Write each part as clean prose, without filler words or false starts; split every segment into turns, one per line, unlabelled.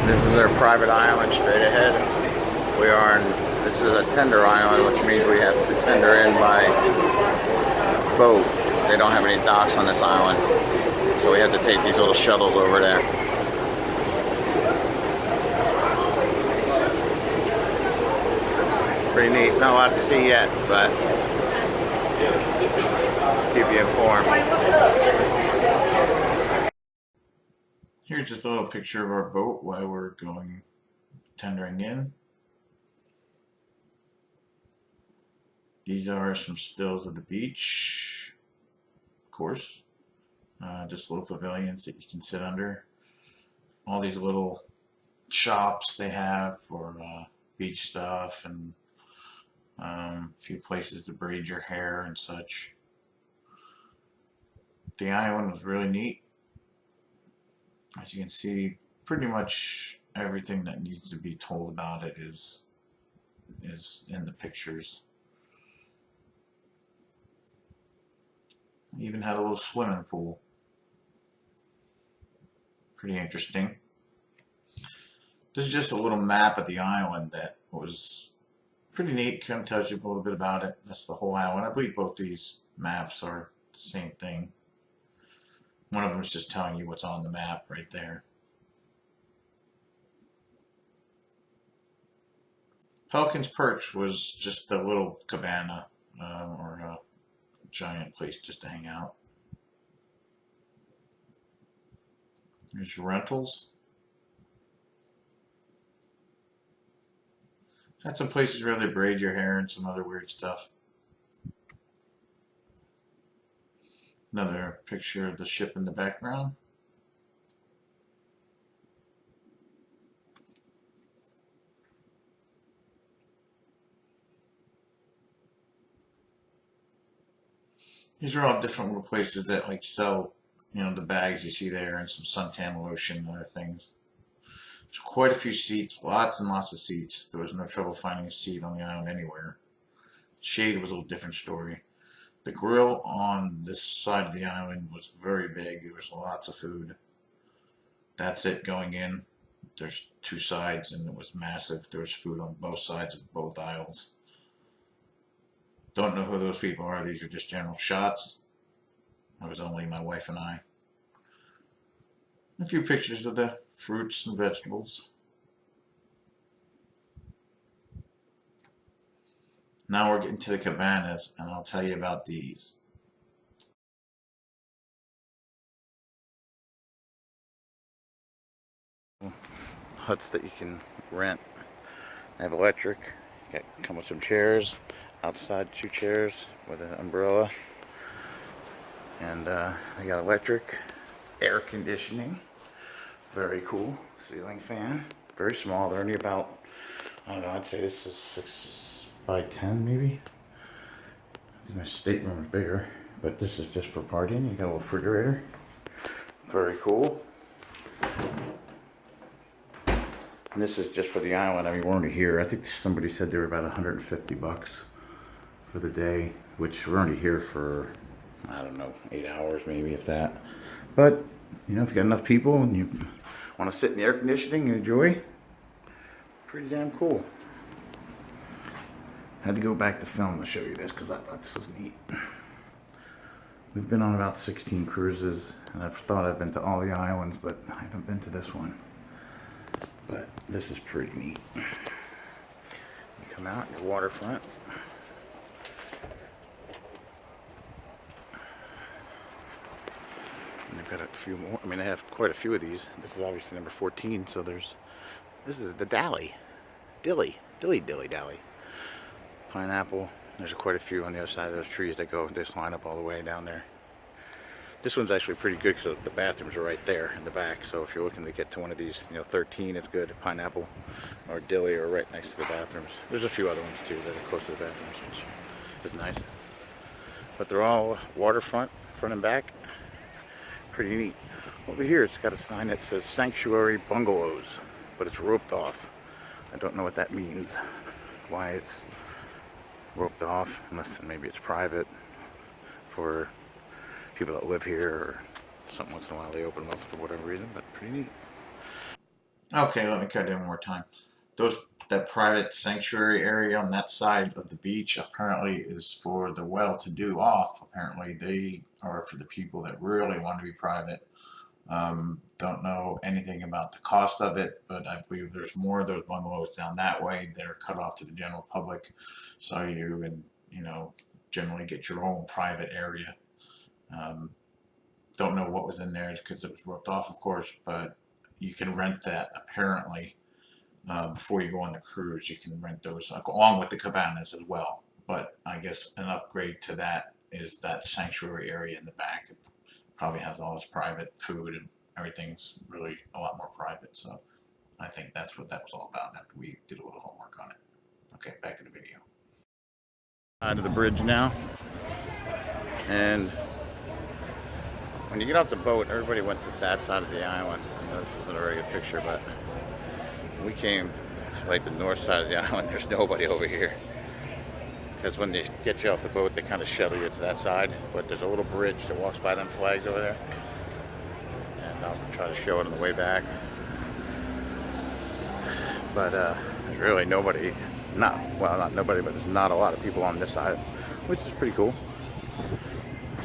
This is their private island straight ahead. We are in, this is a tender island, which means we have to tender in by boat. They don't have any docks on this island, so we have to take these little shuttles over there. Pretty neat. Not a lot to see yet, but keep you informed.
Here's just a little picture of our boat while we're going tendering in. These are some stills of the beach, of course. Just little pavilions that you can sit under. All these little shops they have for beach stuff and a few places to braid your hair and such. The island was really neat. As you can see, pretty much everything that needs to be told about it is in the pictures. Even had a little swimming pool. Pretty interesting. This is just a little map of the island that was pretty neat. Kind of tells you a little bit about it. That's the whole island. I believe both these maps are the same thing. One of them is just telling you what's on the map right there. Pelican's Perch was just a little cabana or a giant place just to hang out. Here's your rentals. Had some places where they braid your hair and some other weird stuff. Another picture of the ship in the background. These are all different little places that like sell, you know, the bags you see there and some suntan lotion and other things. There's quite a few seats, lots and lots of seats. There was no trouble finding a seat on the island anywhere. Shade was a little different story. The grill on this side of the island was very big. There was lots of food. That's it going in. There's two sides and it was massive. There was food on both sides of both aisles. Don't know who those people are. These are just general shots. It was only my wife and I. A few pictures of the fruits and vegetables. Now we're getting to the cabanas, and I'll tell you about these.
Huts that you can rent. They have electric. Come with some chairs. Outside, 2 chairs with an umbrella. And they got electric, air conditioning. Very cool. Ceiling fan. Very small. They're only about, I don't know, I'd say this is 6 by 10 maybe. I think my stateroom is bigger, but this is just for partying. You got a little refrigerator. Very cool. And this is just for the island. I mean, we're only here. I think somebody said they were about 150 bucks for the day, which we're only here for, I don't know, 8 hours maybe, if that. But, you know, if you got enough people and you want to sit in the air conditioning and enjoy, pretty damn cool. Had to go back to film to show you this because I thought this was neat. We've been on about 16 cruises, and I've thought I've been to all the islands, but I haven't been to this one. But this is pretty neat. You come out, your waterfront. And they've got a few more. I mean, they have quite a few of these. This is obviously number 14, so this is the Dilly. Pineapple. There's quite a few on the other side of those trees that go, they just line up all the way down there. This one's actually pretty good because the bathrooms are right there in the back. So if you're looking to get to one of these, you know, 13, it's good. Pineapple or Dilly are right next to the bathrooms. There's a few other ones too that are close to the bathrooms, which is nice. But they're all waterfront, front and back. Pretty neat. Over here, it's got a sign that says Sanctuary Bungalows, but it's roped off. I don't know what that means. Why it's roped off, unless maybe it's private for people that live here, or something once in a while they open them up for whatever reason, but pretty neat.
Okay, let me cut in one more time. That private sanctuary area on that side of the beach apparently is for the well-to-do off. Apparently, they are for the people that really want to be private. Don't know anything about the cost of it, but I believe there's more of those bungalows down that way that are cut off to the general public, so you and generally get your own private area. Um, don't know what was in there because it was roped off, of course, but you can rent that apparently before you go on the cruise. You can rent those along with the cabanas as well. But I guess an upgrade to that is that sanctuary area in the back. It probably has all its private food and everything's really a lot more private. So I think that's what that was all about after we did a little homework on it. Okay, back to the video.
Side of the bridge now, and when you get off the boat, everybody went to that side of the island. I know this isn't a very good picture, but we came to like the north side of the island. There's nobody over here because when they get you off the boat, they kind of shuttle you to that side. But there's a little bridge that walks by them flags over there, and I'll try to show it on the way back. But there's really nobody. Not nobody, but there's not a lot of people on this side, which is pretty cool.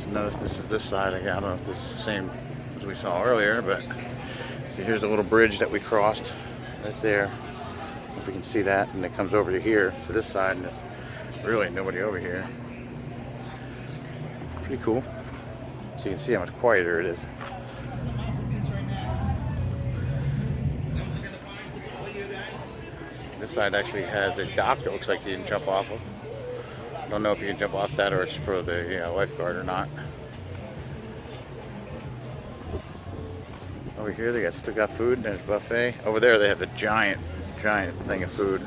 Notice this is this side. I don't know if this is the same as we saw earlier, but see, here's the little bridge that we crossed right there. If we can see that, and it comes over to here to this side, and there's really nobody over here. Pretty cool. So you can see how much quieter it is. This side actually has a dock that looks like you can jump off of. I don't know if you can jump off that or it's for the lifeguard or not. Over here they still got food. There's a buffet. Over there they have the giant thing of food.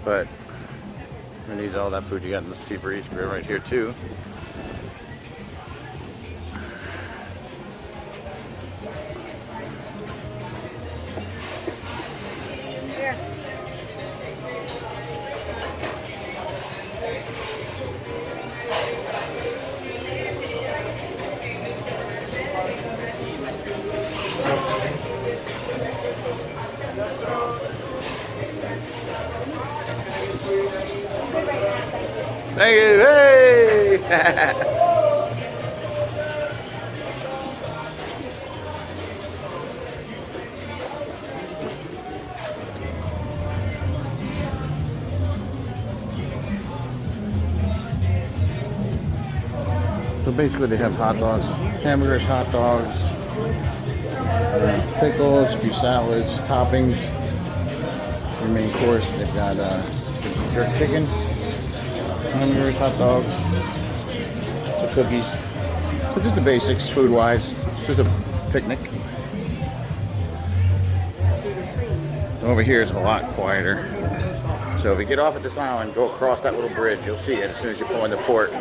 But who needs all that food? You got in the sea breeze grill right here too. Thank you. Hey! So basically they have hot dogs, hamburgers, hot dogs, pickles, a few salads, toppings. Your main course, they've got jerk chicken, hamburgers, hot dogs, some cookies. So just the basics, food-wise. It's just a picnic. So over here is a lot quieter. So if you get off at this island, go across that little bridge. You'll see it as soon as you pull into port.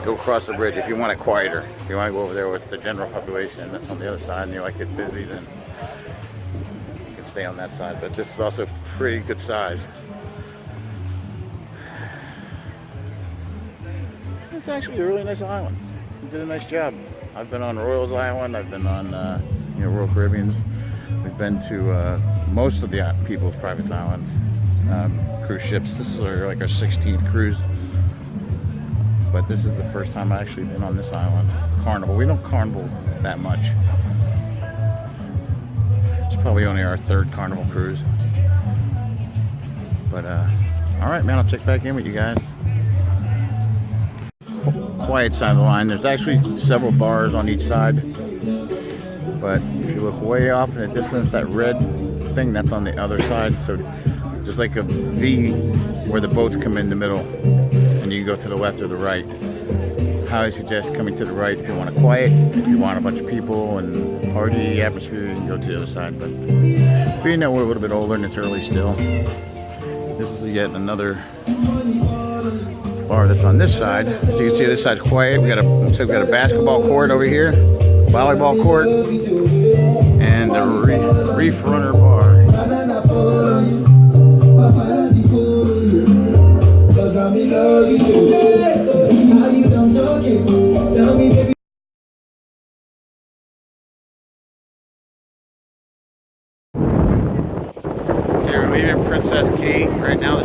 Go across the bridge if you want it quieter. If you want to go over there with the general population that's on the other side and you like it busy, then you can stay on that side. But this is also pretty good size. It's actually a really nice island. You did a nice job. I've been on Royals Island. I've been on Royal Caribbeans. We've been to most of the people's private islands, cruise ships. This is like our 16th cruise. But this is the first time I've actually been on this island. Carnival. We don't carnival that much. It's probably only our third Carnival cruise. But alright man, I'll check back in with you guys. Quiet side of the line. There's actually several bars on each side. But if you look way off in the distance, that red thing, that's on the other side. So there's like a V where the boats come in the middle. And you can go to the left or the right. Highly suggest coming to the right if you want a quiet. If you want a bunch of people and party atmosphere, you can go to the other side. But being that we're a little bit older and it's early still, this is yet another bar that's on this side. As you can see, this side's quiet. We got a basketball court over here, volleyball court, and the Reef Runner bar.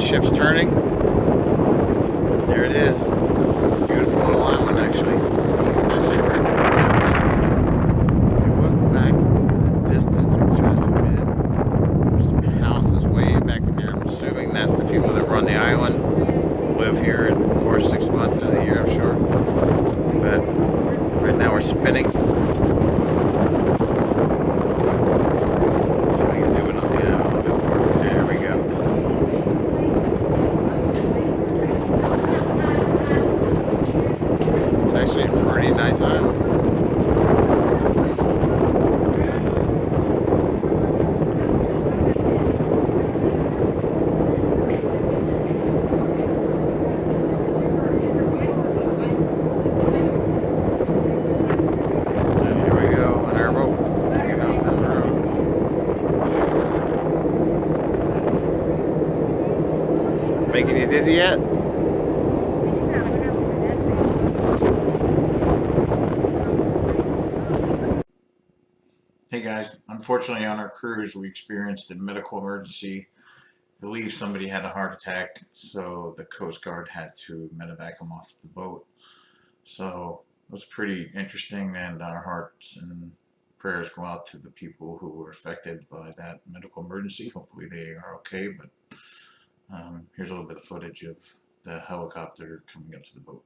ship's turning. There it is. Beautiful little island, actually. It's actually right if you look back in the distance, we're trying to zoom in. There's houses way back in there. I'm assuming that's the people that run the island, live here, and of course 6 months out of the year, I'm sure. But right now we're spinning. So we can zoom in on the island a little bit more. There we go. It's actually a pretty nice island. And here we go in our boat, hanging out down the road. Making you dizzy yet?
Hey guys, unfortunately on our cruise we experienced a medical emergency. I believe somebody had a heart attack, so the Coast Guard had to medevac them off the boat. So it was pretty interesting, and our hearts and prayers go out to the people who were affected by that medical emergency. Hopefully they are okay, but here's a little bit of footage of the helicopter coming up to the boat.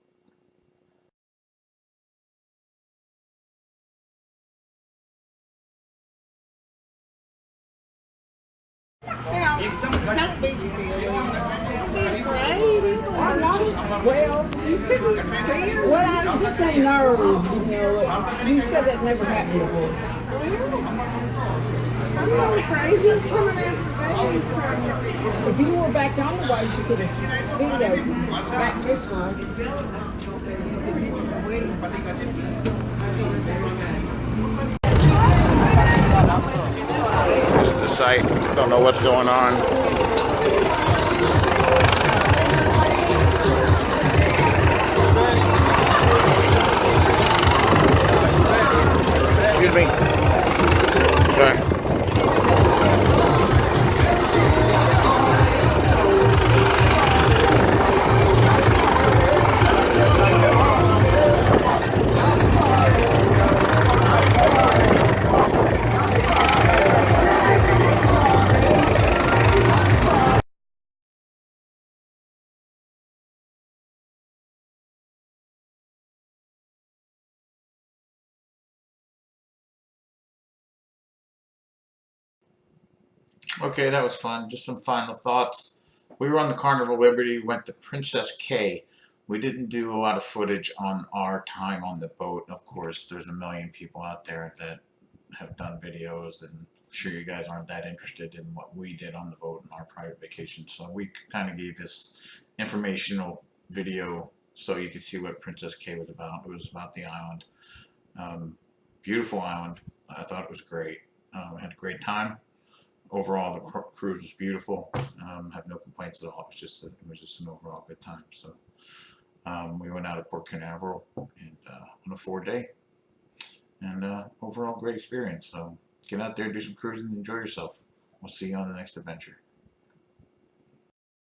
Don't be silly. Don't be afraid. I'm not. Well, you said you were scared. Well, I just ain't nerve, you know. You said that never happened before. I'm not afraid. He's coming after me. So. If you were back on the way, you could have videoed me. Back this
This is the site. Don't know what's going on. Excuse me. Sorry.
Okay, that was fun. Just some final thoughts. We were on the Carnival Liberty, went to Princess Cays. We didn't do a lot of footage on our time on the boat. Of course, there's a million people out there that have done videos, and I'm sure you guys aren't that interested in what we did on the boat in our private vacation. So we kind of gave this informational video so you could see what Princess Cays was about. It was about the island. Beautiful island. I thought it was great. I had a great time. Overall, the cruise was beautiful. Have no complaints at all. It was just an overall good time. So we went out of Port Canaveral and on a 4-day, and overall great experience. So get out there, do some cruising, enjoy yourself. We'll see you on the next adventure.